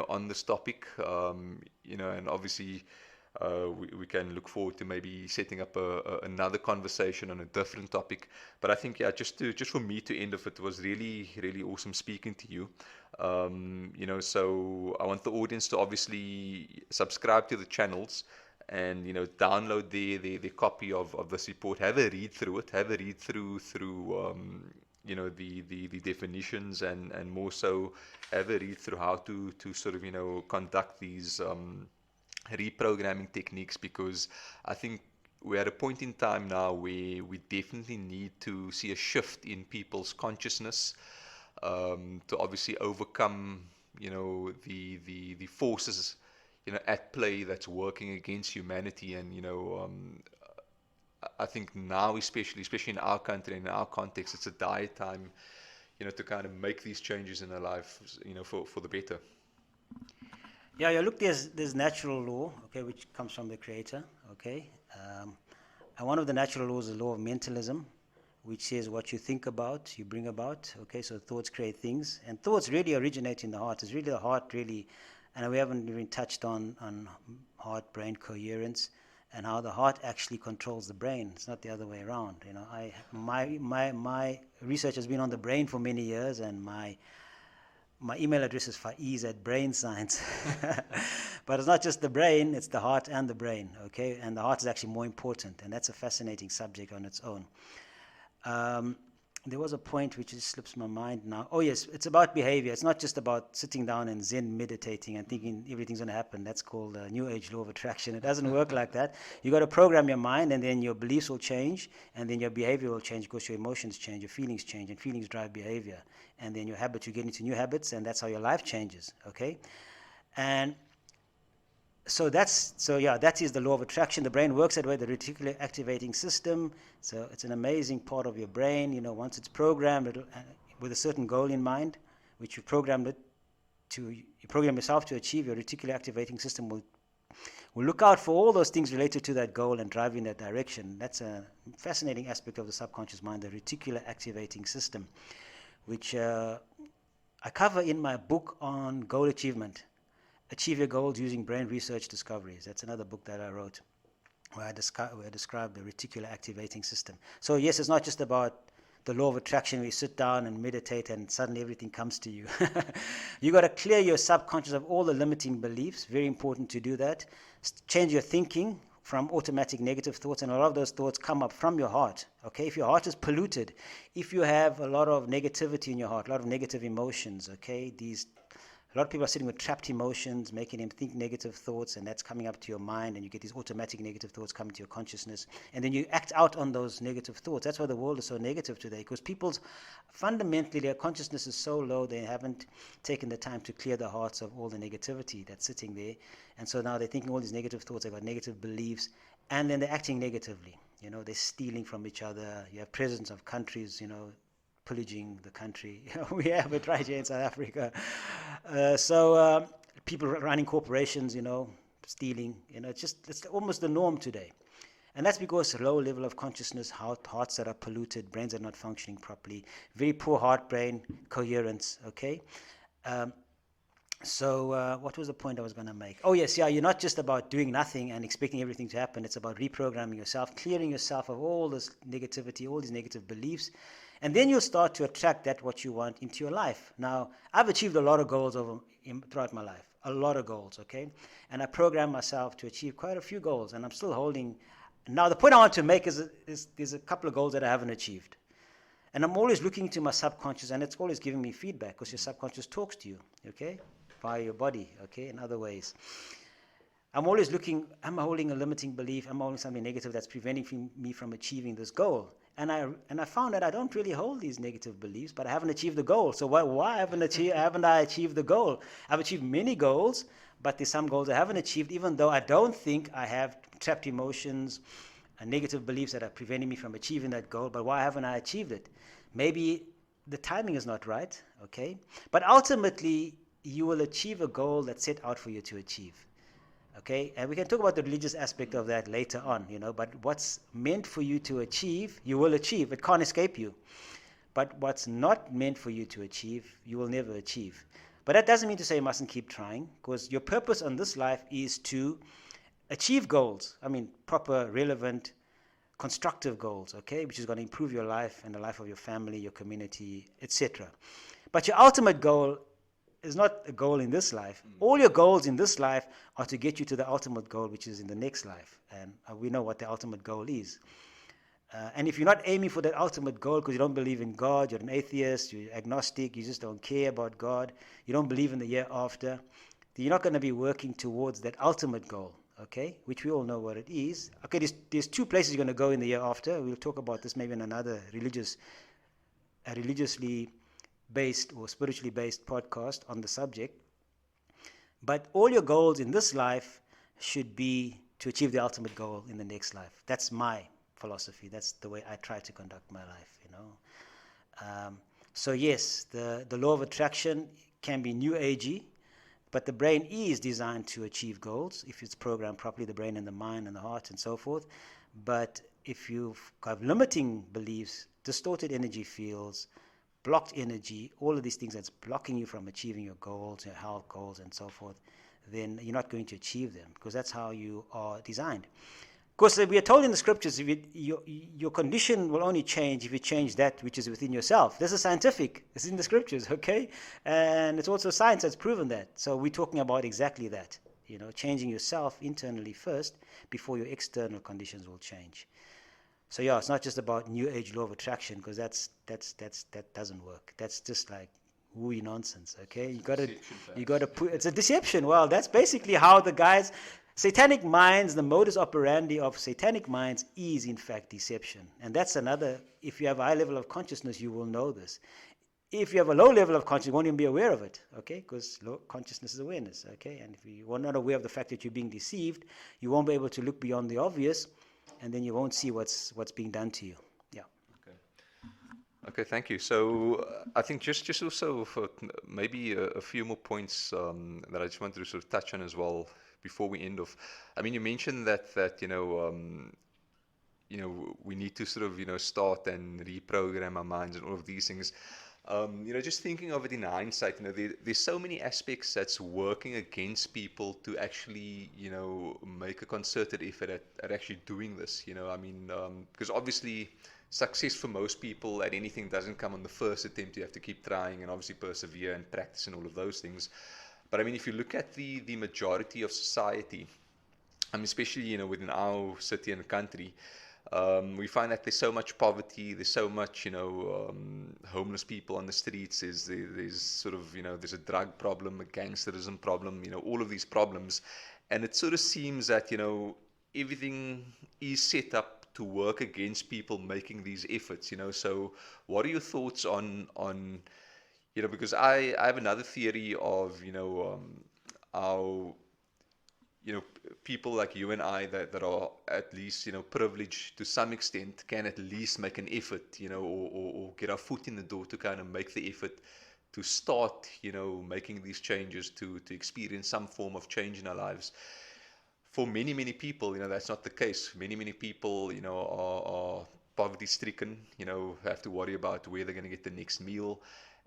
on this topic? And obviously, we can look forward to maybe setting up another conversation on a different topic. But I think, yeah, just for me to end off, it was really, really awesome speaking to you. So I want the audience to obviously subscribe to the channels and, download the copy of this report. Have a read through it. Have a read through the definitions, and more so have a read through how to sort of conduct these reprogramming techniques, because I think we're at a point in time now where we definitely need to see a shift in people's consciousness, to obviously overcome the forces at play that's working against humanity. And I think now, especially in our country and in our context, it's a dire time to kind of make these changes in our lives for the better. Yeah, look, there's natural law, okay, which comes from the Creator, okay, and one of the natural laws is the law of mentalism, which says what you think about, you bring about, okay, so thoughts create things, and thoughts really originate in the heart. It's really the heart, really, and we haven't even touched on heart-brain coherence and how the heart actually controls the brain. It's not the other way around. My research has been on the brain for many years, and my email address is faiz@brainscience. But it's not just the brain, it's the heart and the brain, okay? And the heart is actually more important, and that's a fascinating subject on its own. There was a point which just slips my mind now. Oh yes, it's about behavior. It's not just about sitting down and Zen meditating and thinking everything's going to happen. That's called the New Age law of attraction. It doesn't work like that. You got to program your mind, and then your beliefs will change, and then your behavior will change because your emotions change, your feelings change, and feelings drive behavior. And then your habits, you get into new habits, and that's how your life changes, okay? And that is the law of attraction. The brain works that way, the reticular activating system. So it's an amazing part of your brain. Once it's programmed with a certain goal in mind, which you program yourself to achieve, your reticular activating system will look out for all those things related to that goal and drive in that direction. That's a fascinating aspect of the subconscious mind, the reticular activating system, which I cover in my book on goal achievement. Achieve Your Goals Using Brain Research Discoveries. That's another book that I wrote where I describe the reticular activating system. So yes, it's not just about the law of attraction where you sit down and meditate and suddenly everything comes to you. You got to clear your subconscious of all the limiting beliefs. Very important to do that. Change your thinking from automatic negative thoughts, and a lot of those thoughts come up from your heart. Okay, if your heart is polluted, if you have a lot of negativity in your heart, a lot of negative emotions, okay, a lot of people are sitting with trapped emotions, making them think negative thoughts, and that's coming up to your mind, and you get these automatic negative thoughts coming to your consciousness, and then you act out on those negative thoughts. That's why the world is so negative today, because fundamentally, their consciousness is so low, they haven't taken the time to clear the hearts of all the negativity that's sitting there, and so now they're thinking all these negative thoughts, they've got negative beliefs, and then they're acting negatively. They're stealing from each other. You have presidents of countries, pillaging the country. We have it right here in South Africa. People running corporations, stealing. It's almost the norm today. And that's because low level of consciousness, hearts that are polluted, brains that are not functioning properly, very poor heart-brain coherence, okay? What was the point I was going to make? Oh, yes, you're not just about doing nothing and expecting everything to happen. It's about reprogramming yourself, clearing yourself of all this negativity, all these negative beliefs, and then you'll start to attract what you want into your life. Now, I've achieved a lot of goals throughout my life, a lot of goals, okay? And I programmed myself to achieve quite a few goals, and I'm still holding. Now, the point I want to make is there's a couple of goals that I haven't achieved. And I'm always looking to my subconscious, and it's always giving me feedback because your subconscious talks to you, okay? Via your body, okay, in other ways. I'm always looking, am I holding a limiting belief? Am I holding something negative that's preventing me from achieving this goal? And I found that I don't really hold these negative beliefs, but I haven't achieved the goal. So why haven't I achieved the goal? I've achieved many goals, but there's some goals I haven't achieved, even though I don't think I have trapped emotions and negative beliefs that are preventing me from achieving that goal. But why haven't I achieved it? Maybe the timing is not right, okay? But ultimately, you will achieve a goal that's set out for you to achieve. Okay, and we can talk about the religious aspect of that later on, but what's meant for you to achieve, you will achieve. It can't escape you. But what's not meant for you to achieve, you will never achieve. But that doesn't mean to say you mustn't keep trying, because your purpose on this life is to achieve goals. I mean, proper, relevant, constructive goals, okay, which is going to improve your life and the life of your family, your community, etc. But your ultimate goal is not a goal in this life. All your goals in this life are to get you to the ultimate goal, which is in the next life. And we know what the ultimate goal is. And if you're not aiming for that ultimate goal because you don't believe in God, you're an atheist, you're agnostic, you just don't care about God, you don't believe in the year after, then you're not going to be working towards that ultimate goal, okay, which we all know what it is. Okay, there's two places you're going to go in the year after. We'll talk about this maybe in another religiously based or spiritually based podcast on the subject. But all your goals in this life should be to achieve the ultimate goal in the next life. That's my philosophy. That's the way I try to conduct my life, you know. So yes, the law of attraction can be new agey, but the brain is designed to achieve goals if it's programmed properly, the brain and the mind and the heart and so forth. But if you've got limiting beliefs, distorted energy fields, blocked energy, all of these things that's blocking you from achieving your goals, your health goals and so forth, then you're not going to achieve them because that's how you are designed. Of course, we are told in the scriptures, your condition will only change if you change that which is within yourself. This is scientific. This is in the scriptures, okay? And it's also science that's proven that. So we're talking about exactly that, you know, changing yourself internally first before your external conditions will change. So yeah, it's not just about new age law of attraction because that doesn't work. That's just like wooey nonsense, okay? You gotta put, it's a deception. Well, that's basically how the guys, satanic minds, the modus operandi of satanic minds is in fact deception. And that's another, if you have a high level of consciousness, you will know this. If you have a low level of consciousness, you won't even be aware of it, okay? Because low consciousness is awareness, okay? And if you are not aware of the fact that you're being deceived, you won't be able to look beyond the obvious, and then you won't see what's being done to you. Yeah. Okay, thank you. So I think just also for maybe a few more points that I just wanted to sort of touch on as well before we end off. I mean, you mentioned that we need to sort of start and reprogram our minds and all of these things. Just thinking of it in hindsight, there's so many aspects that's working against people to actually, make a concerted effort at actually doing this. I mean, because obviously success for most people at anything doesn't come on the first attempt. You have to keep trying and obviously persevere and practice and all of those things. But I mean, if you look at the majority of society, especially, within our city and country, we find that there's so much poverty, there's so much, homeless people on the streets, there's sort of, there's a drug problem, a gangsterism problem, all of these problems. And it sort of seems that, everything is set up to work against people making these efforts, So what are your thoughts on because I have another theory of, how people like you and I that are at least, privileged to some extent can at least make an effort, or get our foot in the door to kind of make the effort to start, making these changes to experience some form of change in our lives. For many, many people, that's not the case. Many, many people, are poverty stricken, have to worry about where they're going to get the next meal.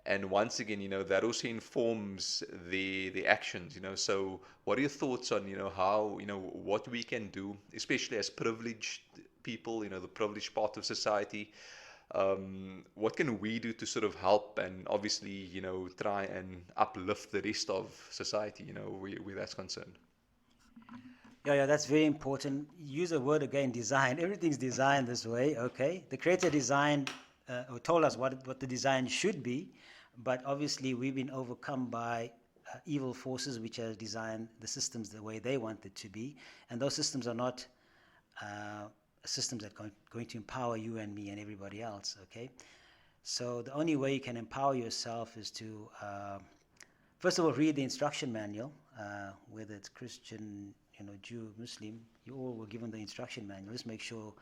And once again, that also informs the actions, So what are your thoughts on, how, what we can do, especially as privileged people, the privileged part of society? What can we do to sort of help and obviously, try and uplift the rest of society, where that's concerned? Yeah, that's very important. Use a word again, design. Everything's designed this way, okay? The creator designed or told us what the design should be, but obviously we've been overcome by evil forces which have designed the systems the way they want it to be, and those systems are not systems that are going to empower you and me and everybody else, okay? So the only way you can empower yourself is to, first of all, read the instruction manual, whether it's Christian, Jew, Muslim, you all were given the instruction manual. Just make sure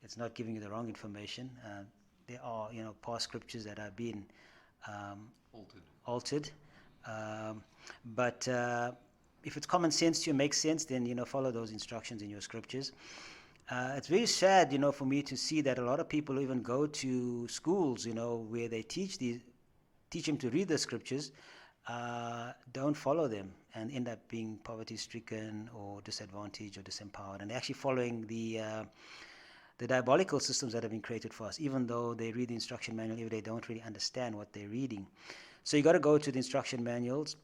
it's not giving you the wrong information. There are, past scriptures that have been altered. But if it's common sense to you, makes sense, then, follow those instructions in your scriptures. It's very sad, for me to see that a lot of people even go to schools, where they teach them to read the scriptures, don't follow them and end up being poverty-stricken or disadvantaged or disempowered. And they're actually following the diabolical systems that have been created for us, even though they read the instruction manual, if they don't really understand what they're reading. So you got to go to the instruction manuals,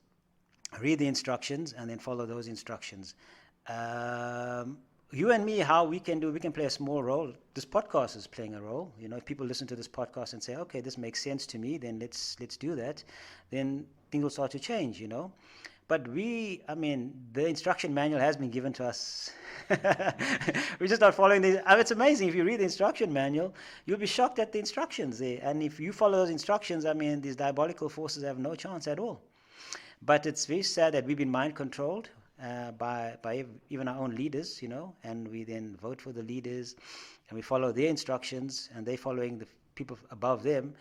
read the instructions, and then follow those instructions. you and me, how we can play a small role. This podcast is playing a role. If people listen to this podcast and say, okay, this makes sense to me, then let's do that. Then things will start to change. But the instruction manual has been given to us. We're just not following these. It's amazing. If you read the instruction manual, you'll be shocked at the instructions there. And if you follow those instructions, these diabolical forces have no chance at all. But it's very sad that we've been mind controlled by even our own leaders, and we then vote for the leaders and we follow their instructions and they're following the people above them,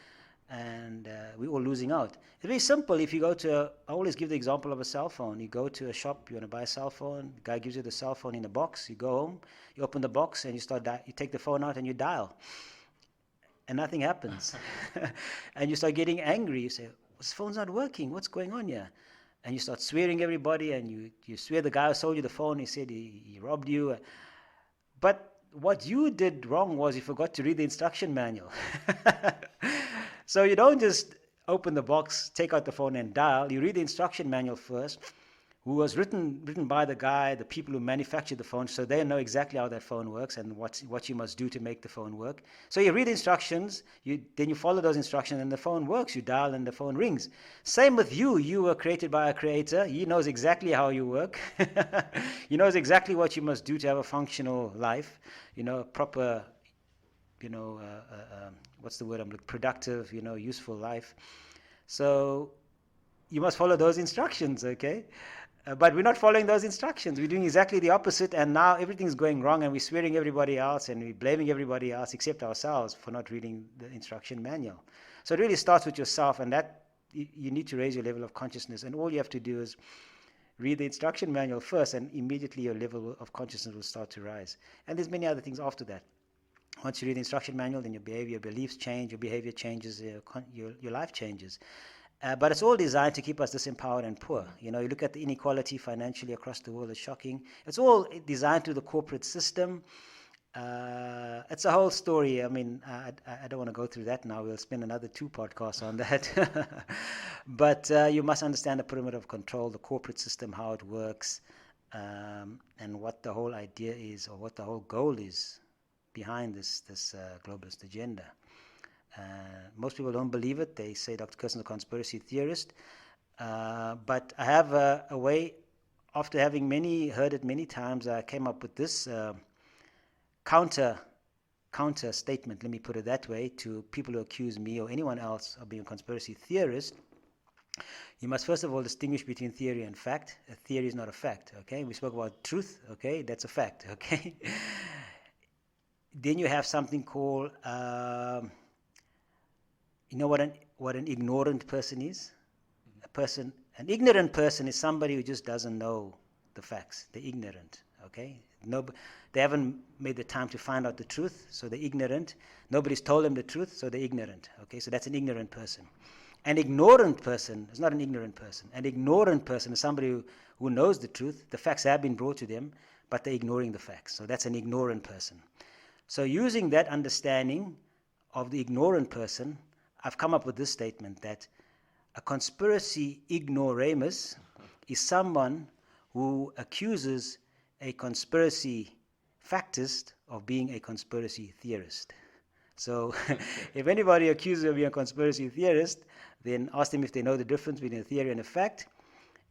and we're all losing out. It's very simple. If you go to, I always give the example of a cell phone. You go to a shop, you want to buy a cell phone, the guy gives you the cell phone in a box, you go home, you open the box and you take the phone out and you dial. And nothing happens. And you start getting angry. You say, this phone's not working. What's going on here? And you start swearing everybody, and you swear the guy who sold you the phone, he said he robbed you. But what you did wrong was you forgot to read the instruction manual. So you don't just open the box, take out the phone and dial. You read the instruction manual first, who was written by the guy, the people who manufactured the phone, so they know exactly how that phone works and what you must do to make the phone work. So you read instructions, then you follow those instructions and the phone works. You dial and the phone rings. Same with you. You were created by a creator. He knows exactly how you work. He knows exactly what you must do to have a functional life, proper, what's the word I'm looking, productive, useful life. So you must follow those instructions, okay? But we're not following those instructions. We're doing exactly the opposite, and now everything's going wrong, and we're swearing everybody else, and we're blaming everybody else except ourselves for not reading the instruction manual. So it really starts with yourself, and that you need to raise your level of consciousness, and all you have to do is read the instruction manual first, and immediately your level of consciousness will start to rise. And there's many other things after that. Once you read the instruction manual, then your behavior, your beliefs change, your behavior changes, your life changes. But it's all designed to keep us disempowered and poor. You look at the inequality financially across the world, it's shocking. It's all designed through the corporate system. It's a whole story. I don't want to go through that now. We'll spend another 2 podcasts on that. But you must understand the pyramid of control, the corporate system, how it works, and what the whole idea is, or what the whole goal is behind this globalist agenda. Most people don't believe it. They say Dr. Kirsten's a conspiracy theorist. But I have a way, after having heard it many times, I came up with this counter statement, let me put it that way, to people who accuse me or anyone else of being a conspiracy theorist. You must first of all distinguish between theory and fact. A theory is not a fact, okay? We spoke about truth, okay? That's a fact, okay? Then you have something called... you know what an ignorant person is? An ignorant person is somebody who just doesn't know the facts. They're ignorant, okay? They haven't made the time to find out the truth, so they're ignorant. Nobody's told them the truth, so they're ignorant, okay? So that's an ignorant person. An ignorant person is not an ignorant person. An ignorant person is somebody who knows the truth. The facts have been brought to them, but they're ignoring the facts. So that's an ignorant person. So using that understanding of the ignorant person, I've come up with this statement that a conspiracy ignoramus is someone who accuses a conspiracy factist of being a conspiracy theorist. So if anybody accuses you of being a conspiracy theorist, then ask them if they know the difference between a theory and a fact.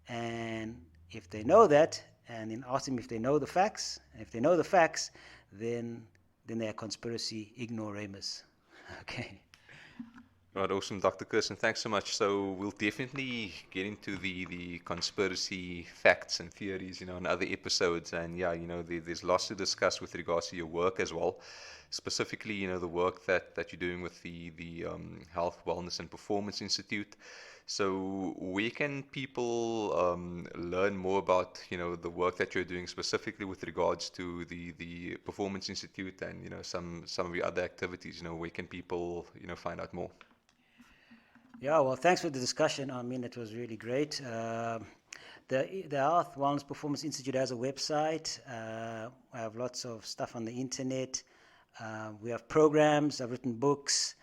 And if they know that, and then ask them if they know the facts. And if they know the facts, then they're a conspiracy ignoramus. Okay. Right, awesome, Dr. Kirsten. Thanks so much. So we'll definitely get into the conspiracy facts and theories, in other episodes. And yeah, there's lots to discuss with regards to your work as well. Specifically, the work that you're doing with the Health, Wellness and Performance Institute. So where can people learn more about, the work that you're doing specifically with regards to the Performance Institute and, some of your other activities? Where can people, find out more? Yeah, well, thanks for the discussion. It was really great. The Health, Wellness, Performance Institute has a website. I have lots of stuff on the internet. We have programs. I've written books.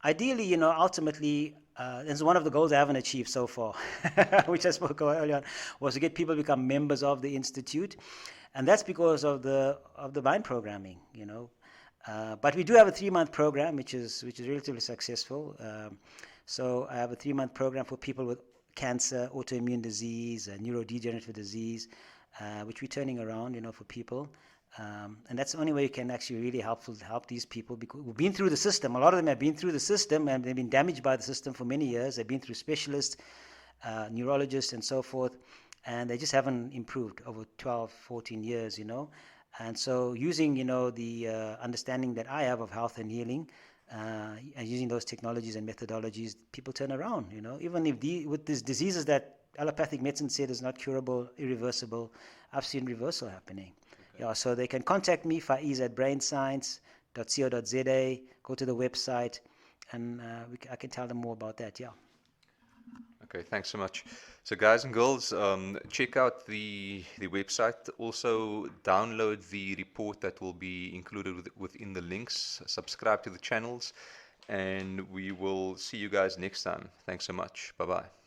Ideally, ultimately, this is one of the goals I haven't achieved so far, which I spoke about earlier on, was to get people to become members of the Institute. and that's because of the mind programming, you know. But we do have a 3-month program, which is relatively successful. So I have a 3-month program for people with cancer, autoimmune disease, neurodegenerative disease, which we're turning around, you know, for people. And that's the only way you can actually really help these people, because we've been through the system. A lot of them have been through the system, and they've been damaged by the system for many years. They've been through specialists, neurologists, and so forth, and they just haven't improved over 12, 14 years, you know. And so using, you know, the understanding that I have of health and healing, and using those technologies and methodologies, people turn around, you know. Even if with these diseases that allopathic medicine said is not curable, irreversible, I've seen reversal happening. Okay. Yeah, so they can contact me, faiz@brainscience.co.za, go to the website, and I can tell them more about that, yeah. Okay, thanks so much. So guys and girls, check out the website. Also download the report that will be included within the links. Subscribe to the channels, and we will see you guys next time. Thanks so much. Bye-bye.